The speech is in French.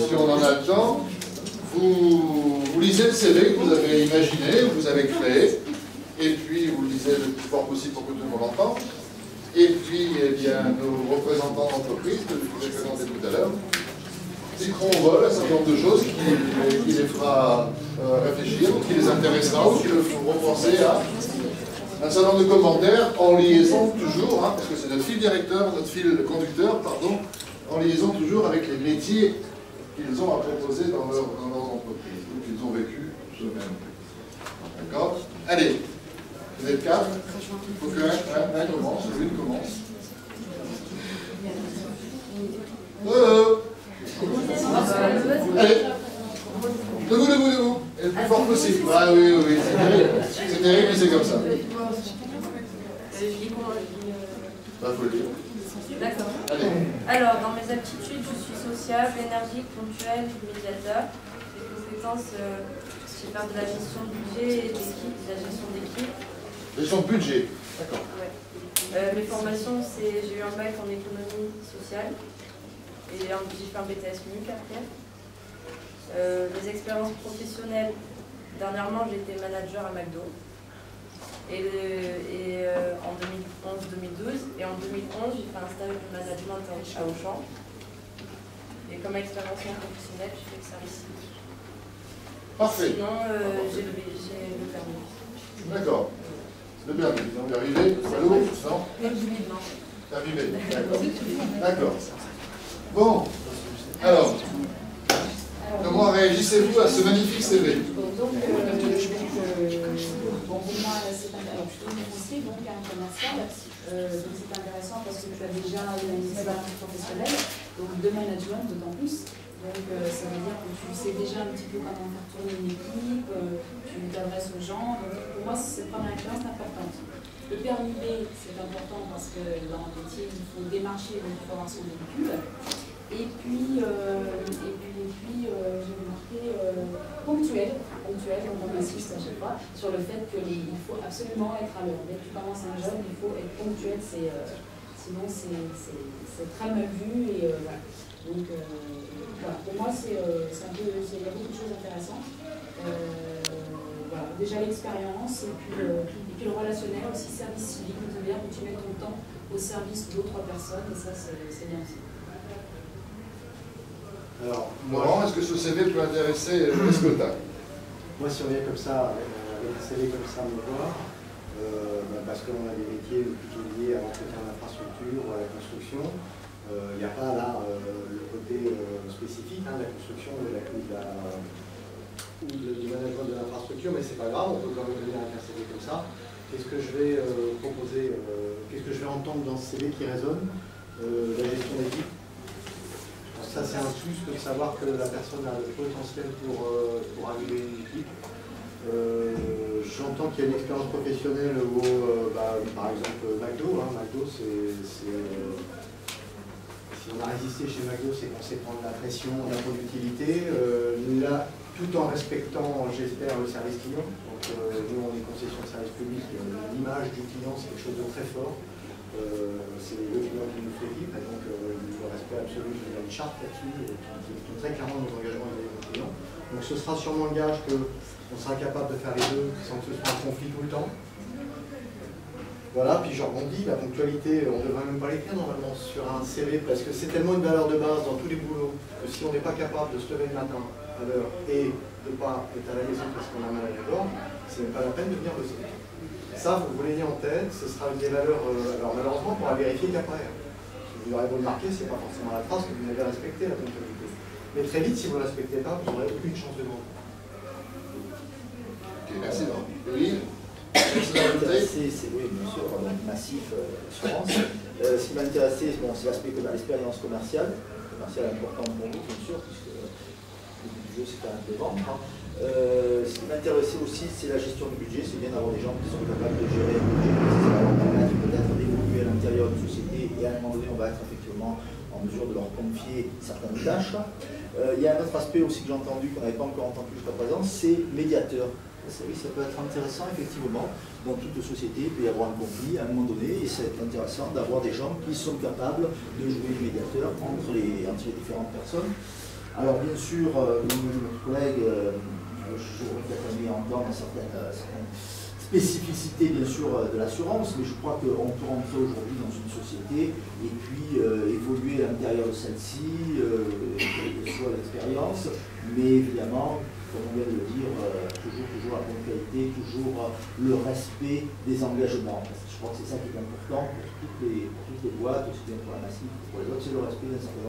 si on en a le temps, vous lisez le CV que vous avez imaginé, vous avez créé, et puis vous le lisez le plus fort possible pour que tout le monde l'entende. Et puis, eh bien, nos représentants d'entreprise, que je vous ai présenté tout à l'heure, citeront au vol un certain nombre de choses qui les fera réfléchir, qui les intéressera, ou qui le feront penser à un certain nombre de commentaires en liaison toujours, hein, parce que c'est notre fil directeur, notre fil conducteur, pardon, en liaison toujours avec les métiers qu'ils ont à proposer dans leurs entreprises, ou qu'ils ont vécu eux-mêmes. D'accord? Allez, vous êtes quatre. Il faut qu'un commence, une commence. Allez, debout. Et le plus fort possible. Ah oui, c'est terrible. C'est terrible, mais c'est comme ça. Faut le dire. D'accord. Alors, dans mes aptitudes, je suis sociable, énergique, ponctuelle, médiateur. Mes compétences, je sais faire de la gestion de budget et d'équipe, de la gestion d'équipe. Gestion de budget. D'accord. Ouais. Mes formations, j'ai eu un bac en économie sociale et j'ai fait un BTS MUC après. Les expériences professionnelles, dernièrement j'ai été manager à McDo et en 2011-2012 et en 2011 j'ai fait un stage de management à Auchan et comme expérience professionnelle j'ai fait le service civique. Parfait. Sinon j'ai le permis. D'accord. Le permis, on est arrivé. Allô? Non? Arrivé. D'accord. Bon. Alors, comment réagissez-vous à ce magnifique CV? Pour moi, c'est plutôt français, donc un commercial. Donc c'est intéressant parce que tu as déjà une expérience professionnelle, donc de management d'autant plus. Donc ça veut dire que tu sais déjà un petit peu comment faire tourner une équipe, tu t'adresses aux gens. Donc pour moi, cette première expérience est importante. Le permis B, c'est important parce que dans le métier, il faut démarcher, donc il faut avoir son véhicule. Et puis j'ai marqué ponctuel, donc on insiste à chaque fois sur le fait qu'il faut absolument être à l'heure. Dès que tu commences un job, il faut être ponctuel, sinon c'est très mal vu. Et, voilà. Donc voilà, pour moi, il y a beaucoup de choses intéressantes. Voilà, déjà l'expérience et puis le relationnel, aussi service civique, vous savez bien que tu mets ton temps au service d'autres personnes, et ça c'est bien aussi. Alors, Laurent, est-ce que ce CV peut intéresser Escota? Moi, si on vient comme ça, avec un CV comme ça, me voir, parce qu'on a des métiers plutôt liés à l'entretien d'infrastructure, à la construction, il n'y a pas là le côté spécifique de la construction ou du management de l'infrastructure, mais c'est pas grave, on peut quand même venir avec un CV comme ça. Qu'est-ce que je vais proposer, qu'est-ce que je vais entendre dans ce CV qui résonne? La gestion d'équipe. Ça, c'est un plus que de savoir que la personne a le potentiel pour arriver à une équipe. J'entends qu'il y a une expérience professionnelle où, par exemple, McDo. McDo, si on a résisté chez McDo, c'est qu'on sait prendre la pression, la productivité, là, tout en respectant, j'espère, le service client. Donc, nous, on est concession de service public, l'image du client, c'est quelque chose de très fort. C'est le client qui nous fait vivre, et donc le respect absolu, il y a une charte là-dessus, qui est très clairement nos engagements avec nos clients. Donc ce sera sûrement le gage qu'on sera capable de faire les deux sans que ce soit un conflit tout le temps. Voilà, puis je rebondis, la ponctualité, on ne devrait même pas l'écrire normalement sur un CV, parce que c'est tellement une valeur de base dans tous les boulots, que si on n'est pas capable de se lever le matin à l'heure et de ne pas être à la maison parce qu'on a mal à la gorge, c'est même pas la peine de venir bosser. Ça, vous l'ayez en tête, ce sera une des valeurs, alors malheureusement, on pourra vérifier qu'après. Vous aurez beau le marquer, ce n'est pas forcément la trace que vous avez respecté la ponctualité. Mais très vite, si vous ne la respectez pas, vous n'aurez aucune chance de gagner. Ok, merci Laurent. Oui, oui, bien sûr, massif, assurance. Ce qui m'a intéressé, bon, c'est l'aspect de l'expérience commerciale. Commerciale importante pour nous, bien sûr, puisque le but du jeu, c'est quand même de vendre. Ce qui m'intéressait aussi, c'est la gestion du budget. C'est bien d'avoir des gens qui sont capables de gérer le budget. Ça va leur permettre peut-être d'évoluer à l'intérieur d'une société et à un moment donné, on va être effectivement en mesure de leur confier certaines tâches. Il y a un autre aspect aussi que j'ai entendu, qu'on n'avait pas encore entendu jusqu'à présent, c'est médiateur. Oui, ça peut être intéressant, effectivement. Dans toute société, il peut y avoir un conflit à un moment donné, et c'est intéressant d'avoir des gens qui sont capables de jouer le médiateur entre les différentes personnes. Alors bien sûr, comme notre collègue, j'aurais peut-être aimé entendre certaines spécificités bien sûr de l'assurance, mais je crois qu'on peut rentrer aujourd'hui dans une société et puis évoluer à l'intérieur de celle-ci, quelle que soit l'expérience, mais évidemment, comme on vient de le dire, toujours la ponctualité, toujours le respect des engagements. Parce que je crois que c'est ça qui est important pour toutes les boîtes, aussi bien pour la Massif que pour les autres, c'est le respect d'un certain